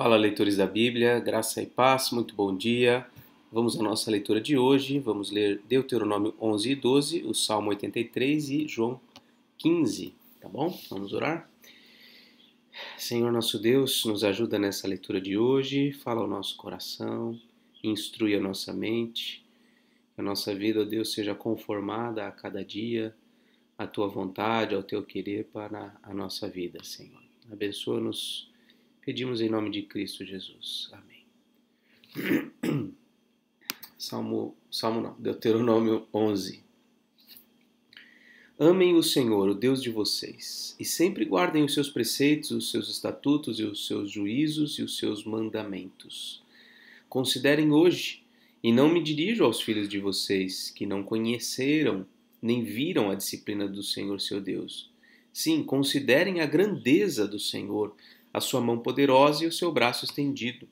Fala, leitores da Bíblia, graça e paz, muito bom dia. Vamos à nossa leitura de hoje. Vamos ler Deuteronômio 11 e 12, o Salmo 83 e João 15, tá bom? Vamos orar? Senhor nosso Deus, nos ajuda nessa leitura de hoje, fala ao nosso coração, instrui a nossa mente, que a nossa vida, ó Deus, seja conformada a cada dia à Tua vontade, ao Teu querer para a nossa vida, Senhor. Abençoa-nos. Pedimos em nome de Cristo Jesus. Amém. Deuteronômio 11. Amem o Senhor, o Deus de vocês, e sempre guardem os seus preceitos, os seus estatutos e os seus juízos e os seus mandamentos. Considerem hoje, e não me dirijo aos filhos de vocês, que não conheceram nem viram a disciplina do Senhor seu Deus. Sim, considerem a grandeza do Senhor, a sua mão poderosa e o seu braço estendido.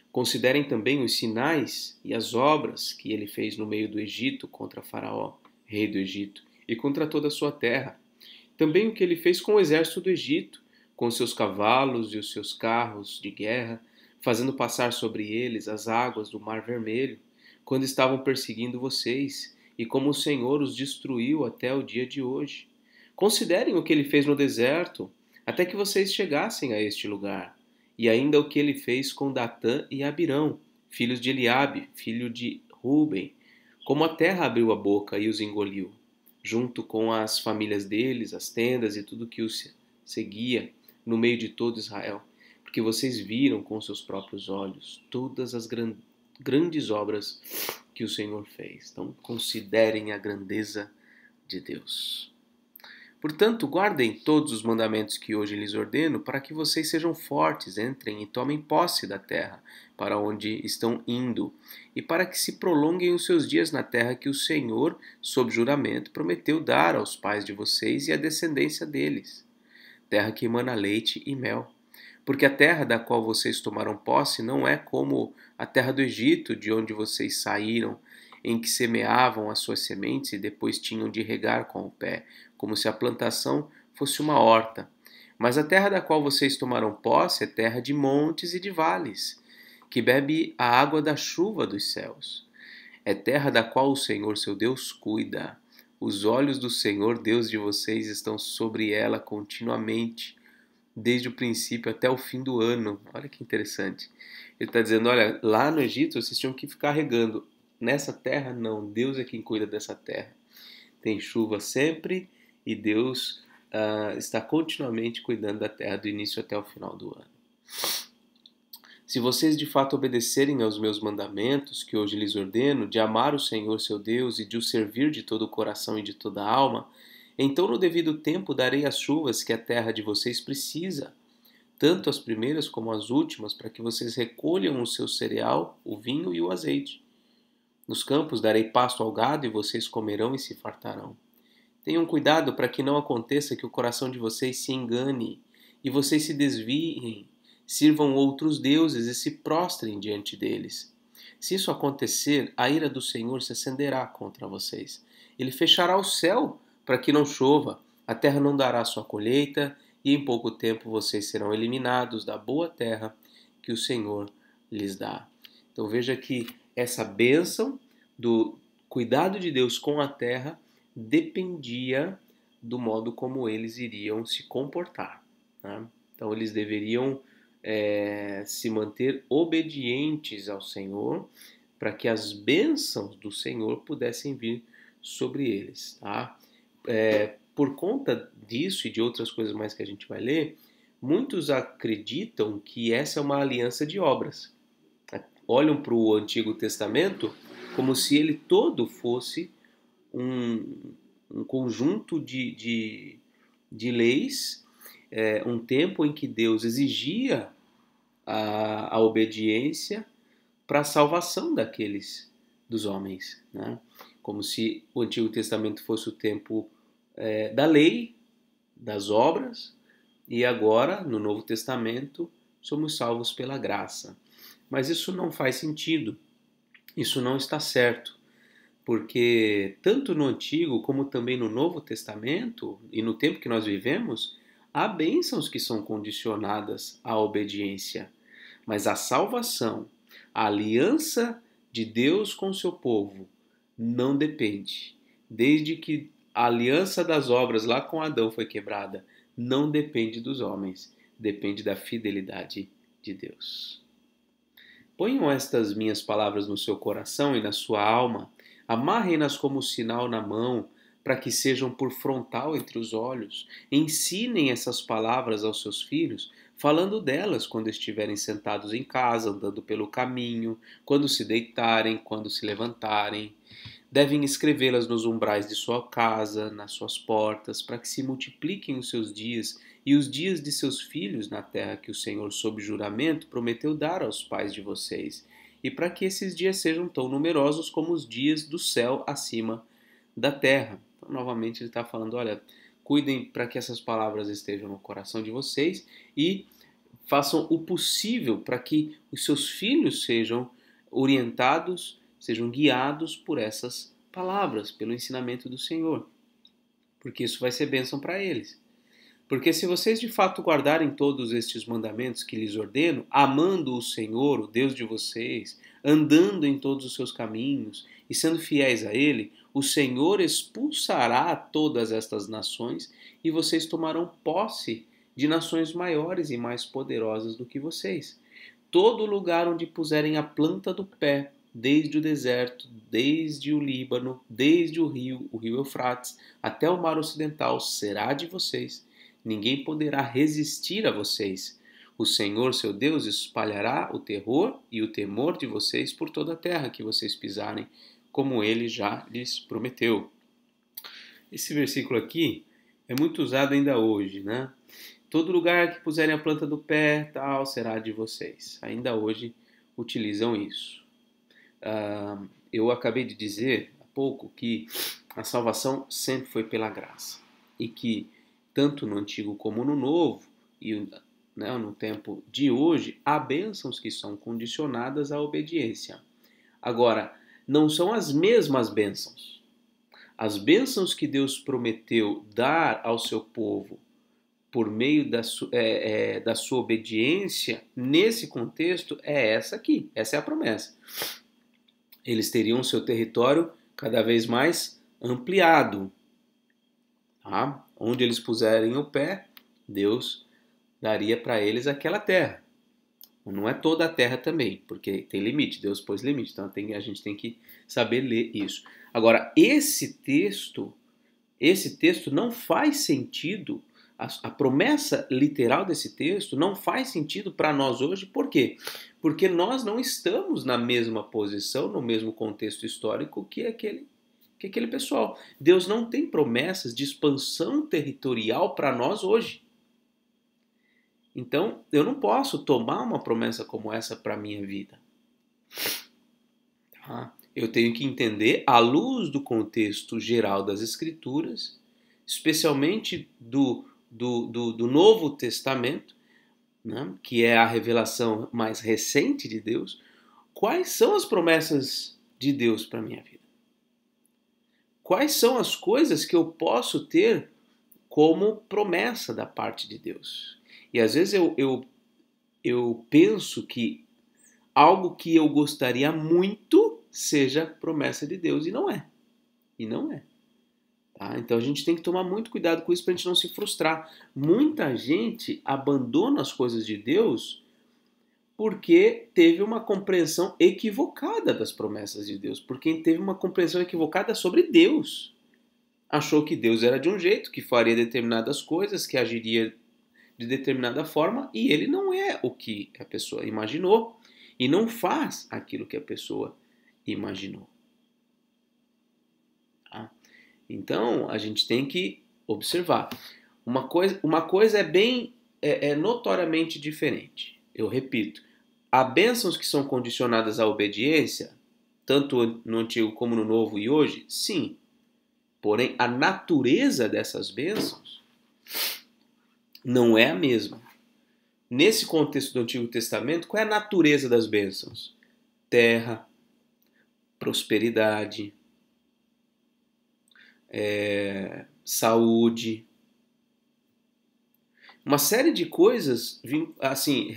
Considerem também os sinais e as obras que ele fez no meio do Egito contra Faraó, rei do Egito, e contra toda a sua terra. Também o que ele fez com o exército do Egito, com os seus cavalos e os seus carros de guerra, fazendo passar sobre eles as águas do Mar Vermelho, quando estavam perseguindo vocês, e como o Senhor os destruiu até o dia de hoje. Considerem o que ele fez no deserto, até que vocês chegassem a este lugar, e ainda o que ele fez com Datã e Abirão, filhos de Eliabe, filho de Ruben, como a terra abriu a boca e os engoliu, junto com as famílias deles, as tendas e tudo que os seguia no meio de todo Israel, porque vocês viram com seus próprios olhos todas as grandes obras que o Senhor fez. Então, considerem a grandeza de Deus. Portanto, guardem todos os mandamentos que hoje lhes ordeno, para que vocês sejam fortes, entrem e tomem posse da terra, para onde estão indo, e para que se prolonguem os seus dias na terra que o Senhor, sob juramento, prometeu dar aos pais de vocês e à descendência deles, terra que emana leite e mel. Porque a terra da qual vocês tomaram posse não é como a terra do Egito, de onde vocês saíram, em que semeavam as suas sementes e depois tinham de regar com o pé, como se a plantação fosse uma horta. Mas a terra da qual vocês tomaram posse é terra de montes e de vales, que bebe a água da chuva dos céus. É terra da qual o Senhor seu Deus cuida. Os olhos do Senhor Deus de vocês estão sobre ela continuamente, desde o princípio até o fim do ano. Olha que interessante. Ele está dizendo, olha, lá no Egito vocês tinham que ficar regando. Nessa terra, não. Deus é quem cuida dessa terra. Tem chuva sempre e Deus está continuamente cuidando da terra do início até o final do ano. Se vocês de fato obedecerem aos meus mandamentos, que hoje lhes ordeno, de amar o Senhor seu Deus e de o servir de todo o coração e de toda a alma, então no devido tempo darei as chuvas que a terra de vocês precisa, tanto as primeiras como as últimas, para que vocês recolham o seu cereal, o vinho e o azeite. Nos campos darei pasto ao gado e vocês comerão e se fartarão. Tenham cuidado para que não aconteça que o coração de vocês se engane e vocês se desviem, sirvam outros deuses e se prostrem diante deles. Se isso acontecer, a ira do Senhor se acenderá contra vocês. Ele fechará o céu para que não chova, a terra não dará sua colheita e em pouco tempo vocês serão eliminados da boa terra que o Senhor lhes dá. Então veja que essa bênção do cuidado de Deus com a terra dependia do modo como eles iriam se comportar. Né? Então eles deveriam se manter obedientes ao Senhor para que as bênçãos do Senhor pudessem vir sobre eles. Tá? Por conta disso e de outras coisas mais que a gente vai ler, muitos acreditam que essa é uma aliança de obras. Olham para o Antigo Testamento como se ele todo fosse um conjunto de leis, um tempo em que Deus exigia a obediência para a salvação dos homens, né? Como se o Antigo Testamento fosse o tempo da lei, das obras, e agora, no Novo Testamento, somos salvos pela graça. Mas isso não faz sentido, isso não está certo, porque tanto no Antigo como também no Novo Testamento, e no tempo que nós vivemos, Há bênçãos que são condicionadas à obediência, mas a salvação, a aliança de Deus com o seu povo, não depende. Desde que a aliança das obras lá com Adão foi quebrada, não depende dos homens, depende da fidelidade de Deus. Ponham estas minhas palavras no seu coração e na sua alma, amarrem-nas como sinal na mão, para que sejam por frontal entre os olhos. Ensinem essas palavras aos seus filhos, falando delas quando estiverem sentados em casa, andando pelo caminho, quando se deitarem, quando se levantarem. Devem escrevê-las nos umbrais de sua casa, nas suas portas, para que se multipliquem os seus dias e os dias de seus filhos na terra que o Senhor, sob juramento, prometeu dar aos pais de vocês, e para que esses dias sejam tão numerosos como os dias do céu acima da terra. Então, novamente, ele está falando: olha, cuidem para que essas palavras estejam no coração de vocês e façam o possível para que os seus filhos sejam orientados, sejam guiados por essas palavras, pelo ensinamento do Senhor, porque isso vai ser bênção para eles. Porque se vocês de fato guardarem todos estes mandamentos que lhes ordeno, amando o Senhor, o Deus de vocês, andando em todos os seus caminhos e sendo fiéis a Ele, o Senhor expulsará todas estas nações e vocês tomarão posse de nações maiores e mais poderosas do que vocês. Todo lugar onde puserem a planta do pé, desde o deserto, desde o Líbano, desde o rio Eufrates, até o mar ocidental, será de vocês. Ninguém poderá resistir a vocês. O Senhor, seu Deus, espalhará o terror e o temor de vocês por toda a terra que vocês pisarem, como ele já lhes prometeu. Esse versículo aqui é muito usado ainda hoje, né? Todo lugar que puserem a planta do pé, tal, será de vocês. Ainda hoje utilizam isso. Eu acabei de dizer há pouco que a salvação sempre foi pela graça. E que, tanto no Antigo como no Novo, e no tempo de hoje, há bênçãos que são condicionadas à obediência. Agora, não são as mesmas bênçãos. As bênçãos que Deus prometeu dar ao seu povo por meio da sua obediência, nesse contexto, é essa aqui. Essa é a promessa. Eles teriam seu território cada vez mais ampliado. Tá? Onde eles puserem o pé, Deus daria para eles aquela terra. Não é toda a terra também, porque tem limite, Deus pôs limite, então a gente tem que saber ler isso. Agora, esse texto não faz sentido, a promessa literal desse texto não faz sentido para nós hoje, por quê? Porque nós não estamos na mesma posição, no mesmo contexto histórico que aquele pessoal. Deus não tem promessas de expansão territorial para nós hoje. Então, eu não posso tomar uma promessa como essa para a minha vida. Tá? Eu tenho que entender, à luz do contexto geral das Escrituras, especialmente do Novo Testamento, né, que é a revelação mais recente de Deus, quais são as promessas de Deus para a minha vida? Quais são as coisas que eu posso ter como promessa da parte de Deus? E às vezes eu penso que algo que eu gostaria muito seja promessa de Deus, e não é. E não é. Tá? Então a gente tem que tomar muito cuidado com isso para a gente não se frustrar. Muita gente abandona as coisas de Deus porque teve uma compreensão equivocada das promessas de Deus, porque teve uma compreensão equivocada sobre Deus. Achou que Deus era de um jeito, que faria determinadas coisas, que agiria de determinada forma, e ele não é o que a pessoa imaginou e não faz aquilo que a pessoa imaginou. Tá? Então a gente tem que observar. Uma coisa é notoriamente diferente. Eu repito, há bênçãos que são condicionadas à obediência, tanto no Antigo como no Novo e hoje, sim. Porém, a natureza dessas bênçãos não é a mesma. Nesse contexto do Antigo Testamento, qual é a natureza das bênçãos? Terra, prosperidade, saúde. uma série de coisas assim,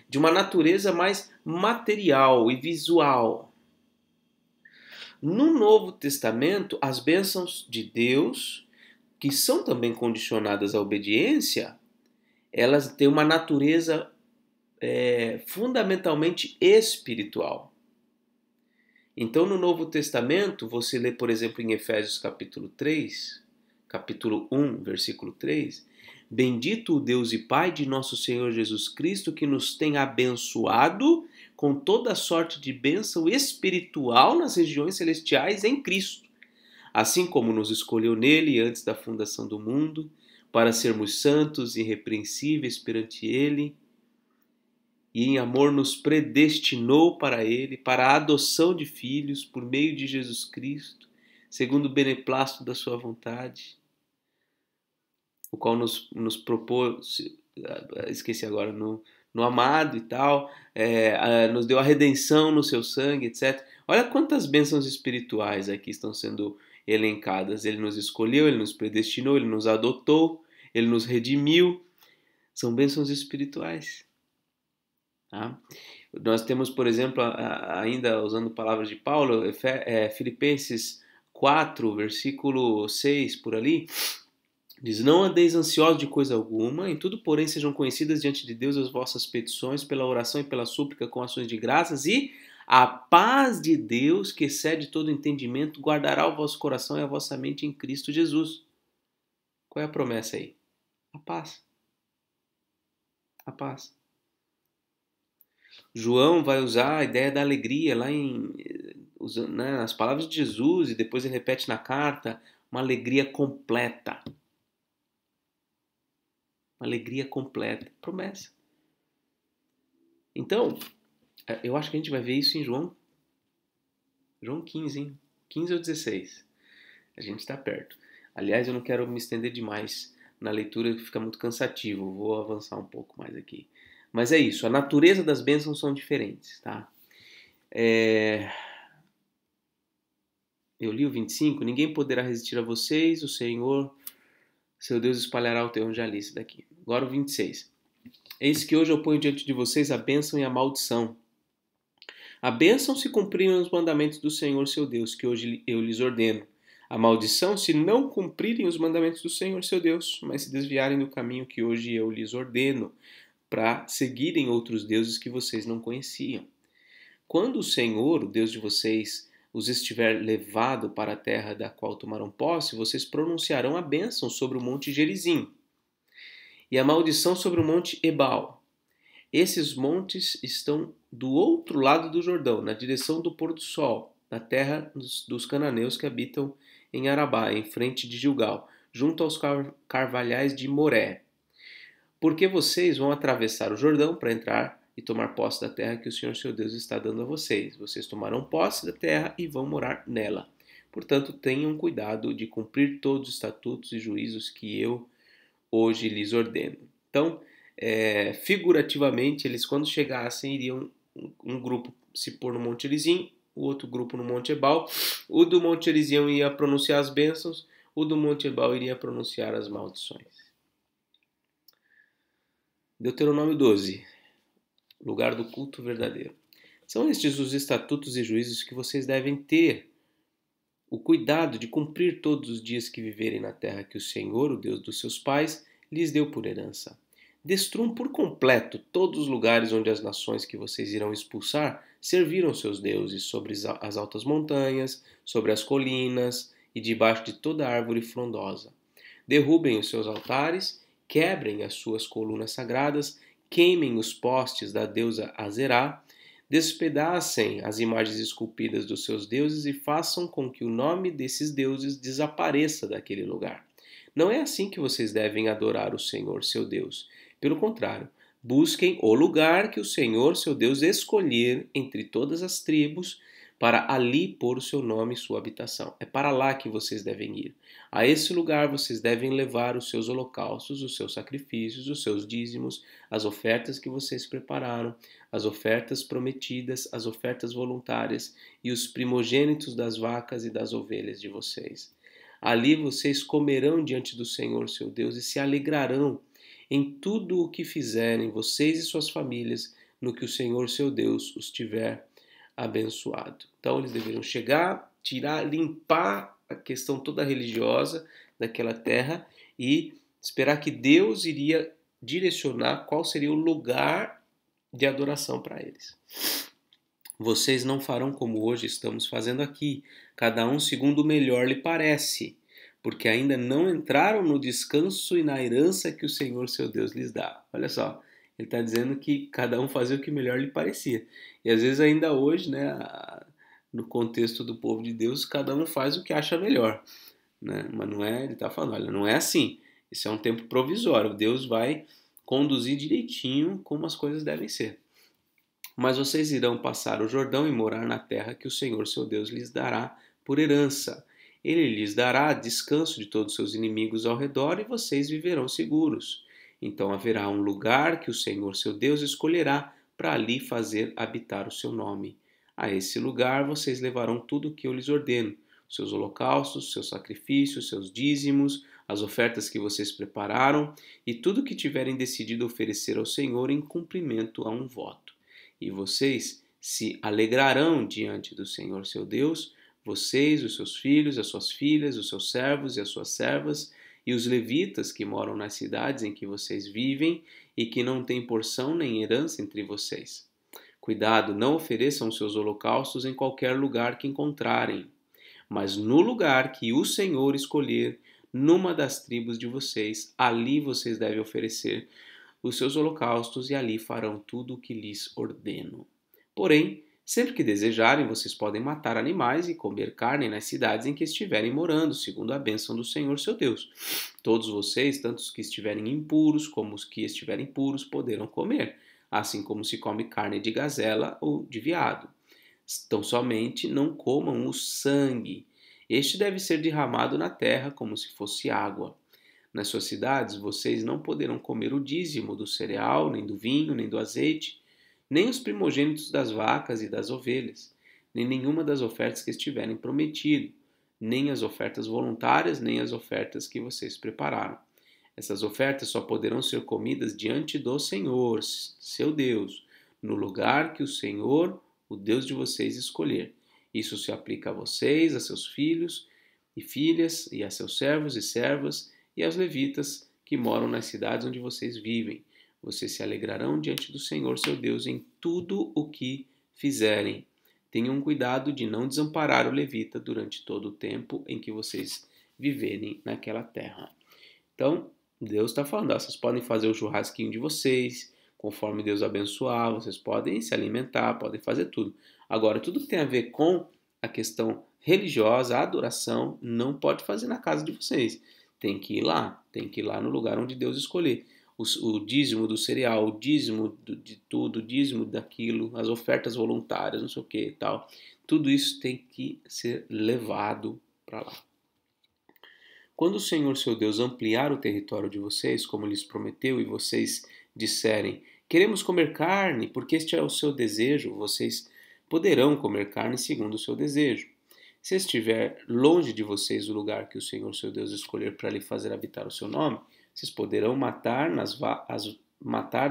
de uma natureza mais material e visual. No Novo Testamento, as bênçãos de Deus, que são também condicionadas à obediência, elas têm uma natureza fundamentalmente espiritual. Então, no Novo Testamento, você lê, por exemplo, em Efésios capítulo 1, versículo 3, bendito o Deus e Pai de nosso Senhor Jesus Cristo, que nos tem abençoado com toda sorte de bênção espiritual nas regiões celestiais em Cristo, assim como nos escolheu nele antes da fundação do mundo, para sermos santos e irrepreensíveis perante ele, e em amor nos predestinou para ele, para a adoção de filhos por meio de Jesus Cristo, segundo o beneplácito da sua vontade, o qual nos propôs, esqueci agora, no amado e tal, nos deu a redenção no seu sangue, etc. Olha quantas bênçãos espirituais aqui estão sendo elencadas. Ele nos escolheu, ele nos predestinou, ele nos adotou, ele nos redimiu. São bênçãos espirituais. Tá? Nós temos, por exemplo, ainda usando palavras de Paulo, Filipenses 4, versículo 6, por ali, diz: não andeis ansiosos de coisa alguma, em tudo, porém, sejam conhecidas diante de Deus as vossas petições, pela oração e pela súplica, com ações de graças, e a paz de Deus, que excede todo entendimento, guardará o vosso coração e a vossa mente em Cristo Jesus. Qual é a promessa aí? A paz. A paz. João vai usar a ideia da alegria lá usando, né, as palavras de Jesus, e depois ele repete na carta, uma alegria completa. Uma alegria completa. Promessa. Então, eu acho que a gente vai ver isso em João 15, hein? 15 ou 16. A gente está perto. Aliás, eu não quero me estender demais na leitura, que fica muito cansativo. Vou avançar um pouco mais aqui. Mas é isso, a natureza das bênçãos são diferentes, tá? Eu li o 25, ninguém poderá resistir a vocês, o Senhor, seu Deus, espalhará o terror, já li isso daqui. Agora o 26. Eis que hoje eu ponho diante de vocês a bênção e a maldição. A bênção se cumprirem os mandamentos do Senhor, seu Deus, que hoje eu lhes ordeno. A maldição se não cumprirem os mandamentos do Senhor, seu Deus, mas se desviarem do caminho que hoje eu lhes ordeno, para seguirem outros deuses que vocês não conheciam. Quando o Senhor, o Deus de vocês, os estiver levado para a terra da qual tomaram posse, vocês pronunciarão a bênção sobre o monte Gerizim e a maldição sobre o monte Ebal. Esses montes estão do outro lado do Jordão, na direção do pôr do sol, na terra dos cananeus que habitam em Arabá, em frente de Gilgal, junto aos carvalhais de Moré. Porque vocês vão atravessar o Jordão para entrar e tomar posse da terra que o Senhor seu Deus está dando a vocês. Vocês tomarão posse da terra e vão morar nela. Portanto, tenham cuidado de cumprir todos os estatutos e juízos que eu hoje lhes ordeno. Então, figurativamente, eles quando chegassem, iriam um grupo se pôr no Monte Gerizim, o outro grupo no Monte Ebal. O do Monte Gerizim ia pronunciar as bênçãos, o do Monte Ebal iria pronunciar as maldições. Deuteronômio 12, lugar do culto verdadeiro. São estes os estatutos e juízos que vocês devem ter o cuidado de cumprir todos os dias que viverem na terra que o Senhor, o Deus dos seus pais, lhes deu por herança. Destruam por completo todos os lugares onde as nações que vocês irão expulsar serviram seus deuses, sobre as altas montanhas, sobre as colinas e debaixo de toda árvore frondosa. Derrubem os seus altares, quebrem as suas colunas sagradas, queimem os postes da deusa Azerá, despedacem as imagens esculpidas dos seus deuses e façam com que o nome desses deuses desapareça daquele lugar. Não é assim que vocês devem adorar o Senhor, seu Deus. Pelo contrário, busquem o lugar que o Senhor, seu Deus, escolher entre todas as tribos para ali pôr o seu nome e sua habitação. É para lá que vocês devem ir. A esse lugar vocês devem levar os seus holocaustos, os seus sacrifícios, os seus dízimos, as ofertas que vocês prepararam, as ofertas prometidas, as ofertas voluntárias e os primogênitos das vacas e das ovelhas de vocês. Ali vocês comerão diante do Senhor, seu Deus, e se alegrarão em tudo o que fizerem vocês e suas famílias, no que o Senhor seu Deus os tiver abençoado. Então eles deveriam chegar, tirar, limpar a questão toda religiosa daquela terra e esperar que Deus iria direcionar qual seria o lugar de adoração para eles. Vocês não farão como hoje estamos fazendo aqui, cada um segundo o melhor lhe parece, porque ainda não entraram no descanso e na herança que o Senhor seu Deus lhes dá. Olha só, ele está dizendo que cada um fazia o que melhor lhe parecia. E às vezes ainda hoje, né, no contexto do povo de Deus, cada um faz o que acha melhor. Né? Mas não é, ele está falando, olha, não é assim. Isso é um tempo provisório. Deus vai conduzir direitinho como as coisas devem ser. Mas vocês irão passar o Jordão e morar na terra que o Senhor seu Deus lhes dará por herança. Ele lhes dará descanso de todos os seus inimigos ao redor e vocês viverão seguros. Então haverá um lugar que o Senhor seu Deus escolherá para ali fazer habitar o seu nome. A esse lugar vocês levarão tudo o que eu lhes ordeno: seus holocaustos, seus sacrifícios, seus dízimos, as ofertas que vocês prepararam e tudo o que tiverem decidido oferecer ao Senhor em cumprimento a um voto. E vocês se alegrarão diante do Senhor seu Deus, vocês, os seus filhos, as suas filhas, os seus servos e as suas servas, e os levitas que moram nas cidades em que vocês vivem e que não têm porção nem herança entre vocês. Cuidado, não ofereçam seus holocaustos em qualquer lugar que encontrarem, mas no lugar que o Senhor escolher, numa das tribos de vocês, ali vocês devem oferecer os seus holocaustos e ali farão tudo o que lhes ordeno. Porém, sempre que desejarem, vocês podem matar animais e comer carne nas cidades em que estiverem morando, segundo a bênção do Senhor seu Deus. Todos vocês, tanto os que estiverem impuros como os que estiverem puros, poderão comer, assim como se come carne de gazela ou de veado. Então somente não comam o sangue. Este deve ser derramado na terra como se fosse água. Nas suas cidades vocês não poderão comer o dízimo do cereal, nem do vinho, nem do azeite, nem os primogênitos das vacas e das ovelhas, nem nenhuma das ofertas que estiverem prometido, nem as ofertas voluntárias, nem as ofertas que vocês prepararam. Essas ofertas só poderão ser comidas diante do Senhor, seu Deus, no lugar que o Senhor, o Deus de vocês, escolher. Isso se aplica a vocês, a seus filhos e filhas, e a seus servos e servas, e aos levitas que moram nas cidades onde vocês vivem. Vocês se alegrarão diante do Senhor seu Deus em tudo o que fizerem. Tenham cuidado de não desamparar o levita durante todo o tempo em que vocês viverem naquela terra. Então, Deus está falando, vocês podem fazer o churrasquinho de vocês, conforme Deus abençoar, vocês podem se alimentar, podem fazer tudo. Agora, tudo que tem a ver com a questão religiosa, a adoração, não pode fazer na casa de vocês. Tem que ir lá no lugar onde Deus escolher. O dízimo do cereal, o dízimo de tudo, o dízimo daquilo, as ofertas voluntárias, não sei o que e tal. Tudo isso tem que ser levado para lá. Quando o Senhor seu Deus ampliar o território de vocês, como lhes prometeu, e vocês disserem: queremos comer carne, porque este é o seu desejo, vocês poderão comer carne segundo o seu desejo. Se estiver longe de vocês o lugar que o Senhor seu Deus escolher para lhe fazer habitar o seu nome, vocês poderão matar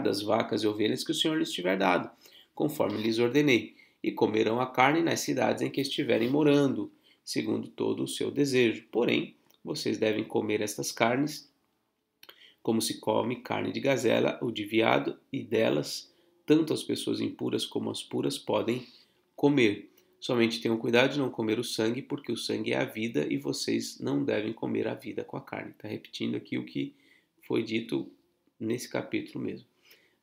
das vacas e ovelhas que o Senhor lhes tiver dado, conforme lhes ordenei, e comerão a carne nas cidades em que estiverem morando, segundo todo o seu desejo. Porém, vocês devem comer estas carnes como se come carne de gazela ou de veado, e delas tanto as pessoas impuras como as puras podem comer. Somente tenham cuidado de não comer o sangue, porque o sangue é a vida e vocês não devem comer a vida com a carne. Está repetindo aqui o que foi dito nesse capítulo mesmo.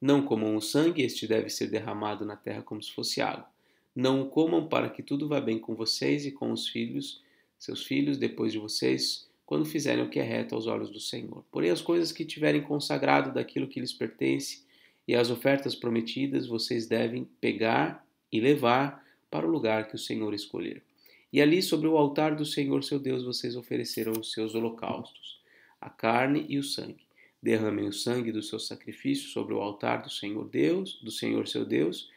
Não comam o sangue, este deve ser derramado na terra como se fosse água. Não o comam para que tudo vá bem com vocês e com os filhos, seus filhos depois de vocês, quando fizerem o que é reto aos olhos do Senhor. Porém, as coisas que tiverem consagrado daquilo que lhes pertence e as ofertas prometidas, vocês devem pegar e levar para o lugar que o Senhor escolher. E ali, sobre o altar do Senhor seu Deus, vocês ofereceram os seus holocaustos, a carne e o sangue. Derramem o sangue do seu sacrifício sobre o altar do Senhor Deus, do Senhor seu Deus,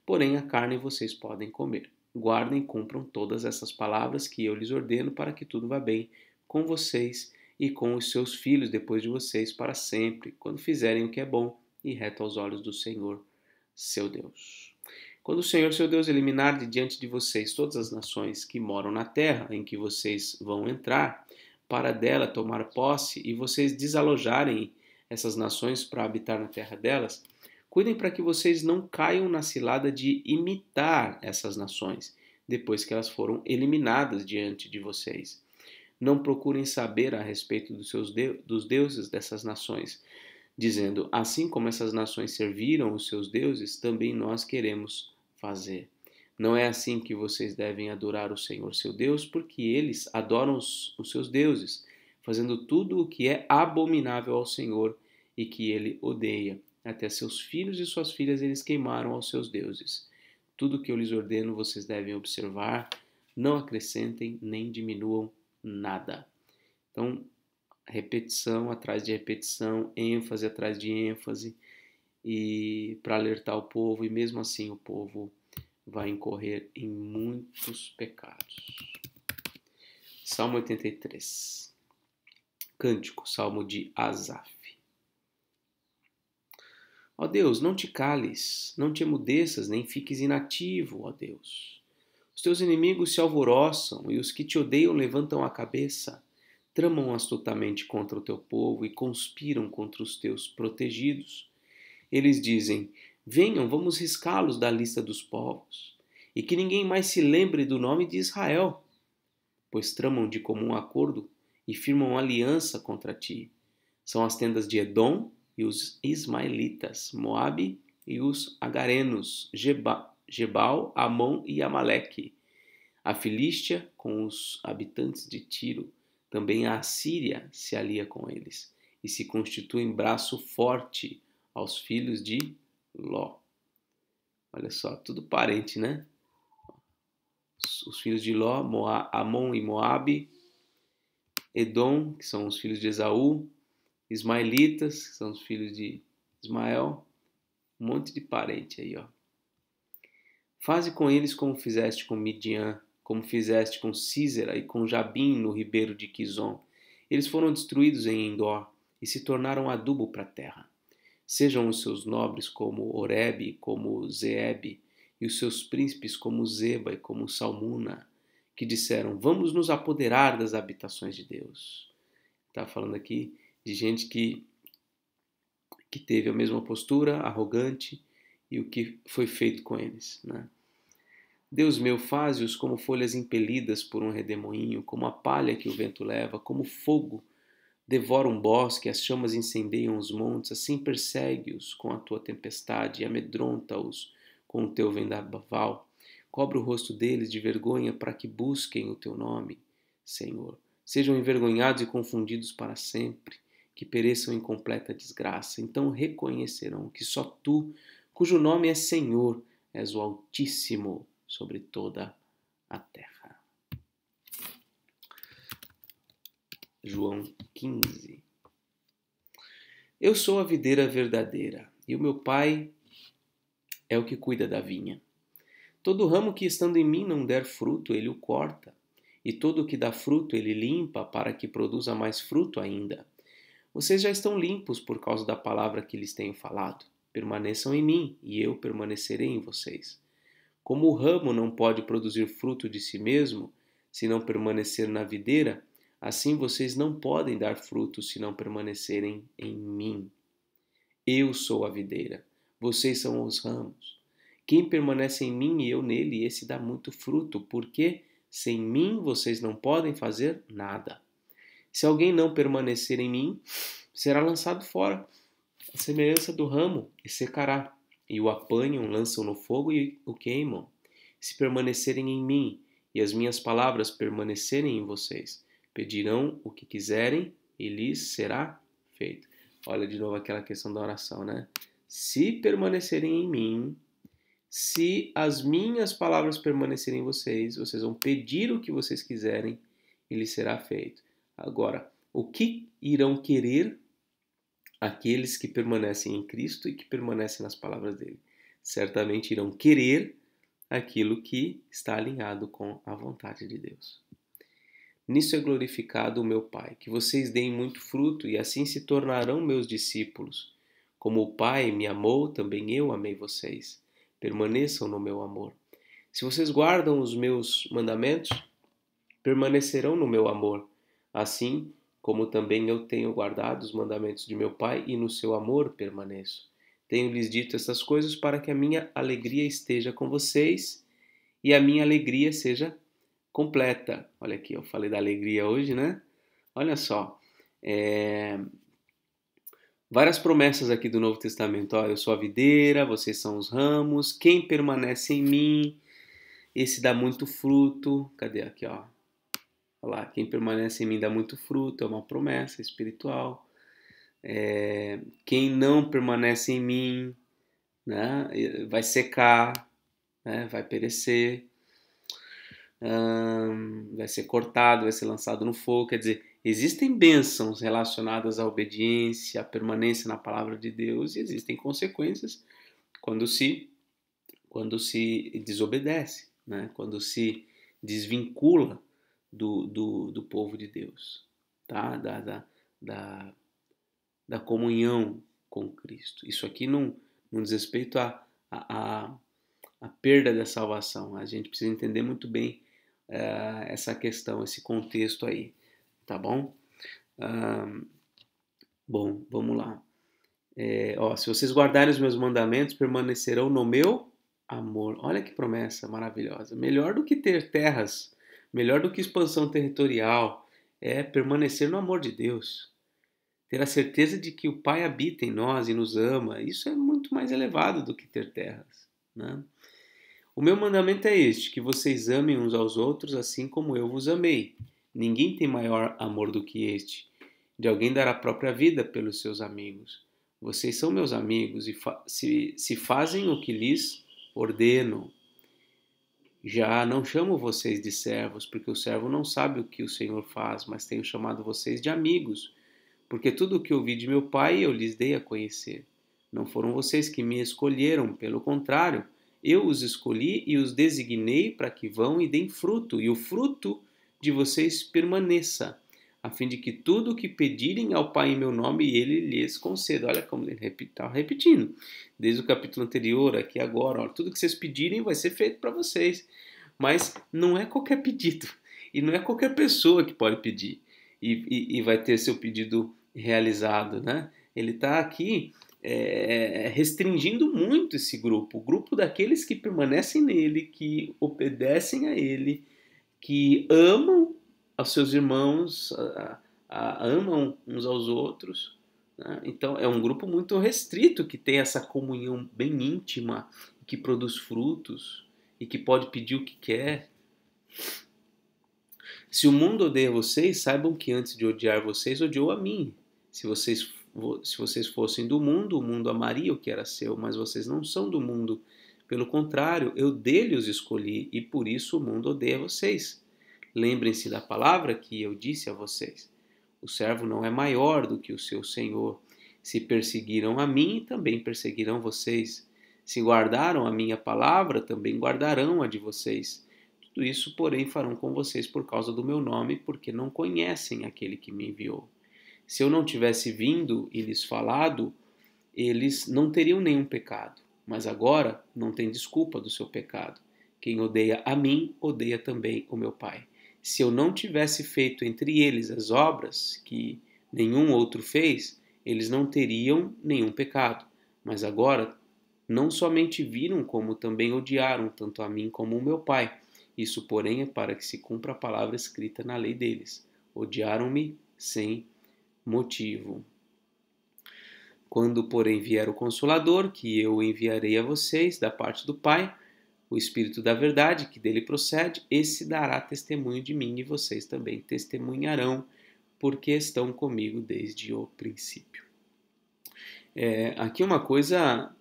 porém a carne vocês podem comer. Guardem e cumpram todas essas palavras que eu lhes ordeno para que tudo vá bem com vocês e com os seus filhos depois de vocês para sempre, quando fizerem o que é bom e reto aos olhos do Senhor, seu Deus. Quando o Senhor, seu Deus, eliminar de diante de vocês todas as nações que moram na terra em que vocês vão entrar, para dela tomar posse, e vocês desalojarem essas nações para habitar na terra delas, cuidem para que vocês não caiam na cilada de imitar essas nações, depois que elas foram eliminadas diante de vocês. Não procurem saber a respeito dos deuses dessas nações, dizendo, assim como essas nações serviram os seus deuses, também nós queremos fazer. Não é assim que vocês devem adorar o Senhor seu Deus, porque eles adoram os seus deuses, fazendo tudo o que é abominável ao Senhor e que ele odeia. Até seus filhos e suas filhas eles queimaram aos seus deuses. Tudo o que eu lhes ordeno vocês devem observar, não acrescentem nem diminuam nada. Então, repetição atrás de repetição, ênfase atrás de ênfase, e para alertar o povo, e mesmo assim o povo vai incorrer em muitos pecados. Salmo 83. Cântico, salmo de Asaf. Ó Deus, não te cales, não te emudeças, nem fiques inativo, ó Deus. Os teus inimigos se alvoroçam e os que te odeiam levantam a cabeça. Tramam astutamente contra o teu povo e conspiram contra os teus protegidos. Eles dizem, venham, vamos riscá-los da lista dos povos, e que ninguém mais se lembre do nome de Israel, pois tramam de comum acordo e firmam aliança contra ti. São as tendas de Edom e os ismaelitas, Moabe e os agarenos, Gebal, Amon e Amaleque, a Filístia com os habitantes de Tiro. Também a Assíria se alia com eles e se constitui em braço forte aos filhos de Ló. Olha só, tudo parente, né? Os filhos de Ló, Amon e Moabe, Edom, que são os filhos de Esaú, Ismaelitas, que são os filhos de Ismael, um monte de parente aí, ó. Faze com eles como fizeste com Midian, como fizeste com Sísera e com Jabim no ribeiro de Quizon. Eles foram destruídos em Endor e se tornaram adubo para a terra. Sejam os seus nobres como Oreb, como Zeeb, e os seus príncipes como Zeba e como Salmuna, que disseram, vamos nos apoderar das habitações de Deus. Está falando aqui de gente que teve a mesma postura, arrogante, e o que foi feito com eles, né? Deus meu, faze-os como folhas impelidas por um redemoinho, como a palha que o vento leva, como fogo devora um bosque, as chamas incendeiam os montes, assim persegue-os com a tua tempestade e amedronta-os com o teu vendaval. Cobre o rosto deles de vergonha para que busquem o teu nome, Senhor. Sejam envergonhados e confundidos para sempre, que pereçam em completa desgraça. Então reconhecerão que só tu, cujo nome é Senhor, és o Altíssimo sobre toda a terra. João 15. Eu sou a videira verdadeira, e o meu Pai é o que cuida da vinha. Todo ramo que estando em mim não der fruto, ele o corta, e todo o que dá fruto ele limpa, para que produza mais fruto ainda. Vocês já estão limpos por causa da palavra que lhes tenho falado. Permaneçam em mim, e eu permanecerei em vocês. Como o ramo não pode produzir fruto de si mesmo, se não permanecer na videira, assim vocês não podem dar fruto se não permanecerem em mim. Eu sou a videira, vocês são os ramos. Quem permanece em mim e eu nele, esse dá muito fruto, porque sem mim vocês não podem fazer nada. Se alguém não permanecer em mim, será lançado fora, a semelhança do ramo, e secará. E o apanham, lançam no fogo e o queimam. Se permanecerem em mim e as minhas palavras permanecerem em vocês, pedirão o que quiserem e lhes será feito. Olha de novo aquela questão da oração, né? Se permanecerem em mim, se as minhas palavras permanecerem em vocês, vocês vão pedir o que vocês quiserem e lhes será feito. Agora, o que irão querer aqueles que permanecem em Cristo e que permanecem nas palavras dele? Certamente irão querer aquilo que está alinhado com a vontade de Deus. Nisso é glorificado o meu Pai, que vocês deem muito fruto e assim se tornarão meus discípulos. Como o Pai me amou, também eu amei vocês. Permaneçam no meu amor. Se vocês guardam os meus mandamentos, permanecerão no meu amor, assim como também eu tenho guardado os mandamentos de meu Pai e no seu amor permaneço. Tenho-lhes dito essas coisas para que a minha alegria esteja com vocês e a minha alegria seja completa. Olha aqui, eu falei da alegria hoje, né? Olha só, várias promessas aqui do Novo Testamento. Ó, eu sou a videira, vocês são os ramos. Quem permanece em mim, esse dá muito fruto. Cadê aqui, ó? Olha lá, quem permanece em mim dá muito fruto, é uma promessa espiritual. Quem não permanece em mim, né, vai secar, né, vai perecer, vai ser cortado, vai ser lançado no fogo. Quer dizer, existem bênçãos relacionadas à obediência, à permanência na palavra de Deus, e existem consequências quando se desobedece, né, quando se desvincula do povo de Deus, tá? Da comunhão com Cristo. Isso aqui não diz respeito à perda da salvação. A gente precisa entender muito bem essa questão, esse contexto aí, tá bom? Bom, vamos lá. Se vocês guardarem os meus mandamentos, permanecerão no meu amor. Olha que promessa maravilhosa. Melhor do que ter terras, melhor do que expansão territorial, é permanecer no amor de Deus. Ter a certeza de que o Pai habita em nós e nos ama. Isso é muito mais elevado do que ter terras, né? O meu mandamento é este, que vocês amem uns aos outros assim como eu vos amei. Ninguém tem maior amor do que este, de alguém dar a própria vida pelos seus amigos. Vocês são meus amigos e se fazem o que lhes ordeno. Já não chamo vocês de servos, porque o servo não sabe o que o Senhor faz, mas tenho chamado vocês de amigos, porque tudo o que ouvi de meu Pai eu lhes dei a conhecer. Não foram vocês que me escolheram, pelo contrário, eu os escolhi e os designei para que vão e deem fruto, e o fruto de vocês permaneça, a fim de que tudo o que pedirem ao Pai em meu nome, Ele lhes conceda. Olha como ele está repetindo, desde o capítulo anterior, aqui agora. Olha, tudo que vocês pedirem vai ser feito para vocês. Mas não é qualquer pedido, e não é qualquer pessoa que pode pedir, e vai ter seu pedido realizado, né? Ele está aqui restringindo muito esse grupo, o grupo daqueles que permanecem nele, que obedecem a ele, que amam aos seus irmãos, amam uns aos outros, né? Então é um grupo muito restrito que tem essa comunhão bem íntima, que produz frutos e que pode pedir o que quer. Se o mundo odeia vocês, saibam que antes de odiar vocês, odiou a mim. Se vocês fossem do mundo, o mundo amaria o que era seu, mas vocês não são do mundo. Pelo contrário, eu dele os escolhi e por isso o mundo odeia vocês. Lembrem-se da palavra que eu disse a vocês. O servo não é maior do que o seu senhor. Se perseguiram a mim, também perseguirão vocês. Se guardaram a minha palavra, também guardarão a de vocês. Tudo isso, porém, farão com vocês por causa do meu nome, porque não conhecem aquele que me enviou. Se eu não tivesse vindo e lhes falado, eles não teriam nenhum pecado. Mas agora não tem desculpa do seu pecado. Quem odeia a mim, odeia também o meu Pai. Se eu não tivesse feito entre eles as obras que nenhum outro fez, eles não teriam nenhum pecado. Mas agora não somente viram, como também odiaram tanto a mim como o meu Pai. Isso, porém, é para que se cumpra a palavra escrita na lei deles. Odiaram-me sem motivo. Quando, porém, vier o Consolador, que eu enviarei a vocês da parte do Pai, o Espírito da verdade, que dele procede, esse dará testemunho de mim e vocês também testemunharão, porque estão comigo desde o princípio. Aqui uma coisa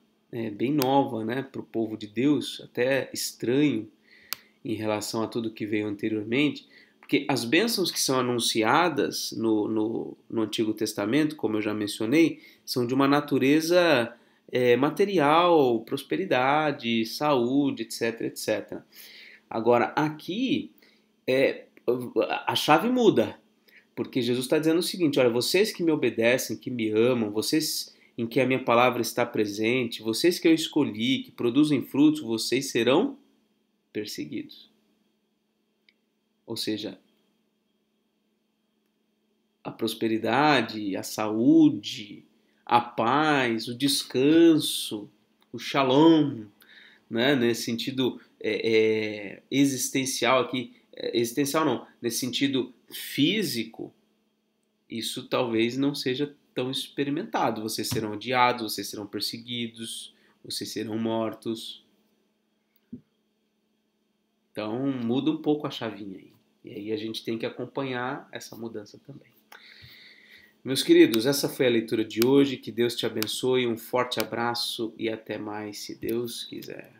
bem nova, né, para o povo de Deus, até estranho em relação a tudo que veio anteriormente, porque as bênçãos que são anunciadas no Antigo Testamento, como eu já mencionei, são de uma natureza material, prosperidade, saúde, etc, etc. Agora, aqui, a chave muda, porque Jesus está dizendo o seguinte: olha, vocês que me obedecem, que me amam, vocês em que a minha palavra está presente, vocês que eu escolhi, que produzem frutos, vocês serão perseguidos. Ou seja, a prosperidade, a saúde, a paz, o descanso, o shalom, né? Nesse sentido existencial aqui, existencial não, nesse sentido físico, isso talvez não seja tão experimentado. Vocês serão odiados, vocês serão perseguidos, vocês serão mortos. Então muda um pouco a chavinha aí. E aí a gente tem que acompanhar essa mudança também. Meus queridos, essa foi a leitura de hoje. Que Deus te abençoe, um forte abraço e até mais, se Deus quiser.